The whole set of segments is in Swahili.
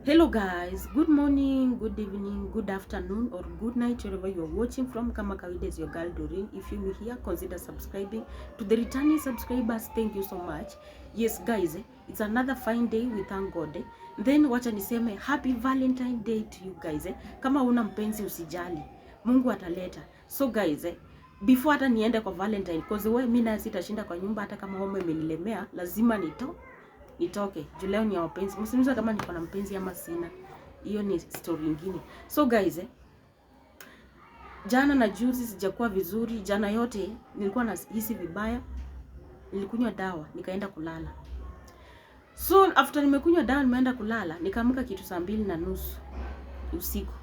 Hello guys, good morning, good evening, good afternoon or good night wherever you are watching from. Kama kawaida is your girl Doreen. If you're new here, consider subscribing. To the returning subscribers, thank you so much. Yes guys, it's another fine day, we thank God. Then wacha niseme happy Valentine Day to you guys. Kama una mpenzi usijali, Mungu ataleta. So guys, before hata niende kwa Valentine, cause mimi na sitashinda kwa nyumba hata kama homa imenilemea, lazima nitoke. Juu leo ni ya wapenzi. Msiniulize kama niko na mpenzi ama sina. Hiyo ni story nyingine. So guys, jana na juzi sijakuwa vizuri. Jana yote nilikuwa nahisi vibaya. Nilikunywa dawa, nikaenda kulala. So after nimekunywa dawa nimeenda kulala, nikaamka kitu saa 2:30 usiku.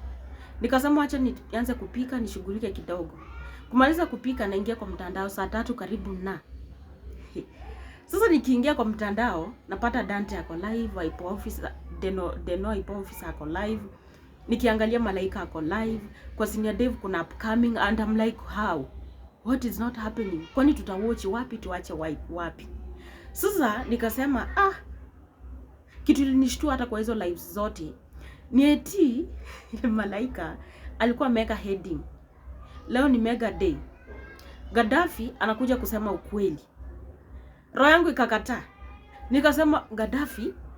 Nikasema acha nianze kupika, nishughulike kidogo. Kumaliza kupika naingia kwa mtandao saa 3 karibu na. Sasa nikiingia kwa mtandao napata Dante ako live, Hypo Office, Deno Hypo Office ako live. Nikiangalia Malaika ako live, kwa Senior Dev kuna upcoming and I'm like how? What is not happening? Kwani tutawatch wapi tuache wapi? Sasa nikasema kitu ilinishtua hata kwa hizo lives zote. Ni eti Malaika alikuwa mega heading. Leo ni mega day. Gaddafi anakuja kusema ukweli. Roho yangu ikakataa. Nikasema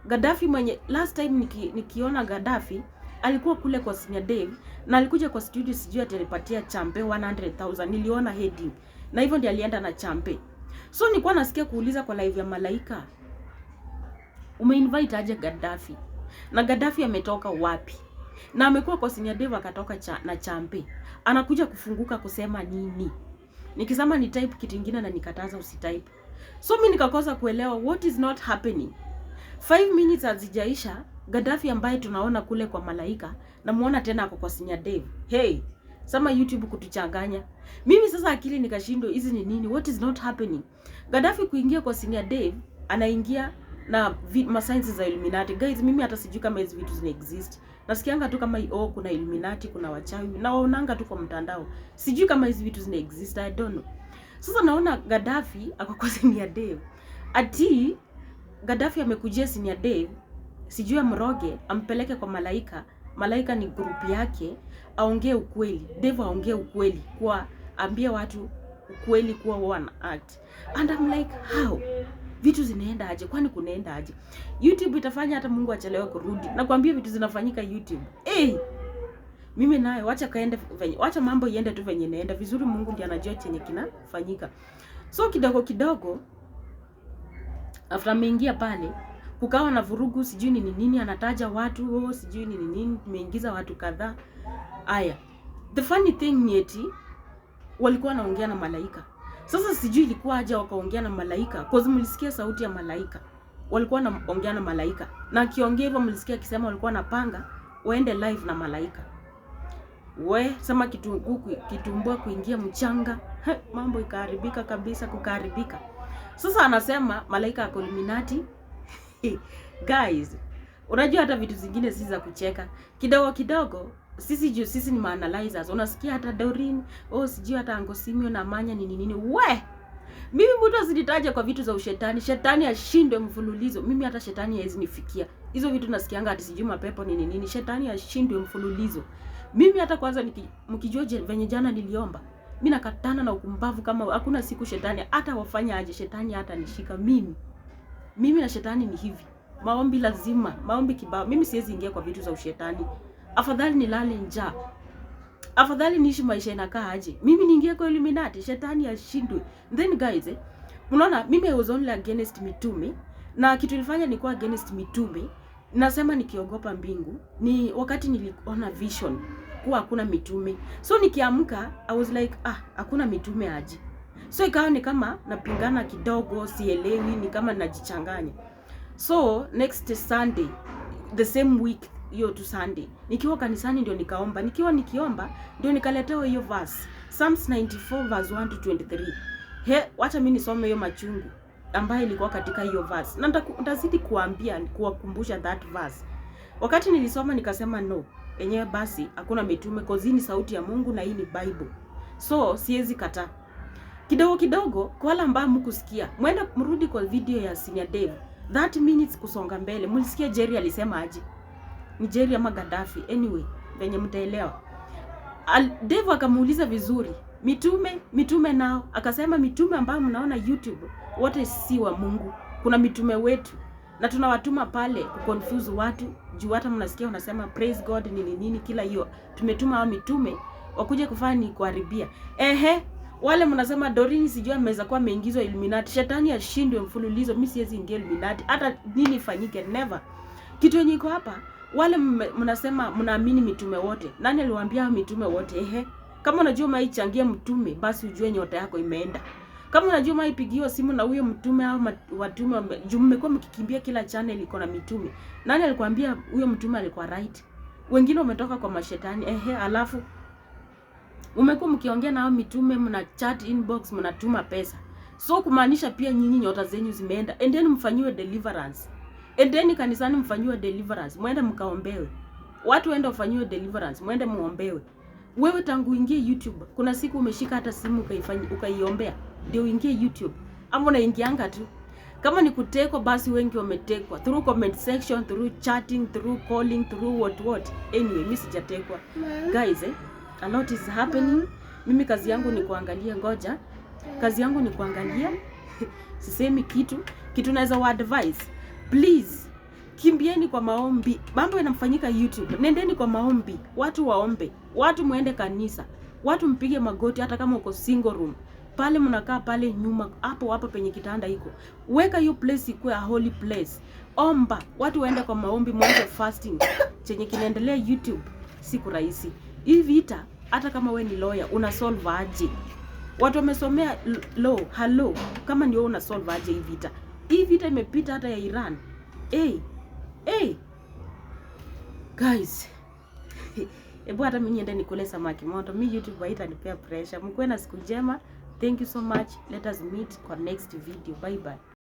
Gaddafi mwenye last time nikiona Gaddafi alikuwa kule kwa Senior Dev na alikuja kwa studio, sijui atalipatia champe 100,000. Niliona heading. Na hivyo ndiye alienda na champe. So nilikuwa nasikia kuuliza kwa live ya Malaika, umeinvite aje Gaddafi? Na Gaddafi ametoka wapi? Na amekuwa kwa Senior Dev akatoka na champe. Anakuja kufunguka kusema nini? Nikisema ni type kitu kingine na nikataza usitype. So mimi nikakosa kuelewa what is not happening. 5 minutes hazijaisha, Gaddafi ambaye tunaona kule kwa Malaika namuona tena ako kwa Senior Dev. Hey, sama YouTube kutuchanganya. Mimi sasa akili nikashindwa hizi ni nini? What is not happening? Gaddafi kuingia kwa Senior Dev, anaingia na science za Illuminati. Guys, mimi hata sijui kama hizi vitu zina exist. Nasikianga tu kama kuna Illuminati, kuna wachawi. Na waonanga tu kwa mtandao. Sijui kama hizi vitu zina exist. I don't know. Sasa naona Gaddafi ako kwa Senior Dev. Ati Gaddafi amekujia Senior Dev, sijui amroge, ampeleke kwa Malaika. Malaika ni group yake, aongee ukweli. Dev aongee ukweli, kwa ambia watu ukweli kuwa one act. And I'm like, how? Vitu zinaenda aje? Kwani kunaenda aje? YouTube itafanya hata Mungu achelewe kurudi. Nakwambia vitu zinafanyika YouTube. Mimi naye wacha mambo iende tu venye inaenda vizuri. Mungu ndiye anajua chenye kinafanyika. So kidogo after ameingia pale kukawa na vurugu, sijui ni nini anataja watu, sijui ni nini, tumeingiza watu kadhaa. Aya, the funny thing ni eti walikuwa wanaongea na Malaika. Sasa sijui ilikuwa aje wakaongea na Malaika, cause mlisikia sauti ya Malaika. Walikuwa wanaongea na Malaika. Na akiongea hivyo mlisikia akisema walikuwa napanga waende live na Malaika. Sema kitumbua kuingia mchanga. Mambo ikaharibika kabisa, kukaharibika. Sasa anasema Malaika ako Illuminati. Guys, unajua hata vitu zingine si za kucheka. Kidogo sisi ni analyzers. Unasikia hata Doreen, sijui hata Uncle Simio na Manya nini. Mimi mtu asinitaje kwa vitu za ushetani. Shetani ashindwe mfululizo. Mimi hata shetani haizi nifikia. Hizo vitu nasikianga ati sijui mapepo nini. Shetani ashindwe mfululizo. Mimi hata kwanza mkijua venye jana niliomba. Mimi nakatana na ukumbavu kama hakuna siku shetani hata wafanya aje, shetani hata nishika mimi. Mimi na shetani ni hivi. Maombi lazima, maombi kibao. Mimi siwezi ingia kwa vitu za ushetani. Afadhali nilale njaa. Afadhali niishi maisha inakaa aje. Mimi niingie kwa Illuminati, shetani ashindwe. Then guys, unaona mimi I was only against mitume, na kitu nilifanya nilikuwa against mitume. Nasema nikiogopa mbingu ni wakati niliona vision kuwa hakuna mitume. So nikiamka I was like hakuna mitume aje. So ikawa ni kama napingana kidogo, sielewi, ni kama najichanganya. So next Sunday, the same week, hiyo tu Sunday, nikiwa kanisani ndio nikaomba. Nikiomba ndio nikaletewa hiyo verse, Psalms 94 verse 1 to 23. Wacha mimi nisome hiyo machungu ambayo ilikuwa katika hiyo verse. Na nitazidi kuwakumbusha that verse. Wakati nilisoma nikasema no, enyewe basi hakuna mitume, cause ni sauti ya Mungu na hii ni Bible. So siwezi kataa. Kidogo kwa wale ambao mkusikia, mrudi kwa video ya Senior Dev. 30 minutes kusonga mbele. Mlisikia Jerry alisema aje? Nigeria ama Gaddafi, anyway venye mtaelewa. Dave akamuuliza vizuri, mitume nao, akasema mitume ambao mnaona YouTube wote si wa Mungu. Kuna mitume wetu na tunawatuma pale kuconfuse watu, juu hata mnasikia unasema praise God nini kila hiyo. Tumetuma hao mitume wakuje kufanya ni kuharibia. Wale mnasema Doreen sijui ameweza kuwa ameingizwa Illuminati. Shetani ashindwe mfululizo. Mimi siwezi ingia Illuminati. Hata nini ifanyike, never. Kitu yenye iko hapa, wale mnasema mnaamini mitume wote. Nani aliwaambia hao mitume wote? Kama unajua maichangia mtume, basi ujue nyota yako imeenda. Kama unajua maipigiwa simu na huyo mtume au watume, juu mmekuwa mkikimbia kila channel iko na mitume. Nani alikwambia huyo mtume alikuwa right? Wengine wametoka kwa mashetani. Alafu umekuwa mkiongea na hao mitume, mna chat inbox, mnatuma pesa. So kumaanisha pia nyinyi nyota zenyu zimeenda. Endeni mfanyiwe deliverance. Endeni kanisani mfanyiwe deliverance. Mwende mkaombewe. Watu waende wafanyiwe deliverance. Mwende muombewe. Wewe tangu uingie YouTube, kuna siku umeshika hata simu ukaiombea ndio uingie YouTube? Ama unaingianga tu? Kama ni kutekwa, basi wengi wametekwa through comment section, through chatting, through calling, through what. Anyway, mimi sijatekwa. Guys, a lot is happening. Mimi kazi yangu ni kuangalia, ngoja. Kazi yangu ni kuangalia. Sisemi kitu naweza wa advice. Please, kimbieni kwa maombi. Mambo yanafanyika YouTube. Nendeni kwa maombi. Watu waombe. Watu muende kanisa. Watu mpige magoti hata kama uko single room. Pale mnakaa pale nyuma, hapo penye kitanda iko. Weka hiyo place ikuwe a holy place. Omba. Watu waende kwa maombi, muende fasting. Chenye kinaendelea YouTube siku rahisi. Hii vita hata kama we ni lawyer, una solve aje? Watu wamesomea law, hello. Kama ndio una solve aje hii vita? Hii vita imepita hata ya Iran. Guys. Ebu hata mimi niende nikule samaki moto. Mimi YouTube haitanipea pressure. Mkuwe na siku njema. Thank you so much. Let us meet kwa next video. Bye bye.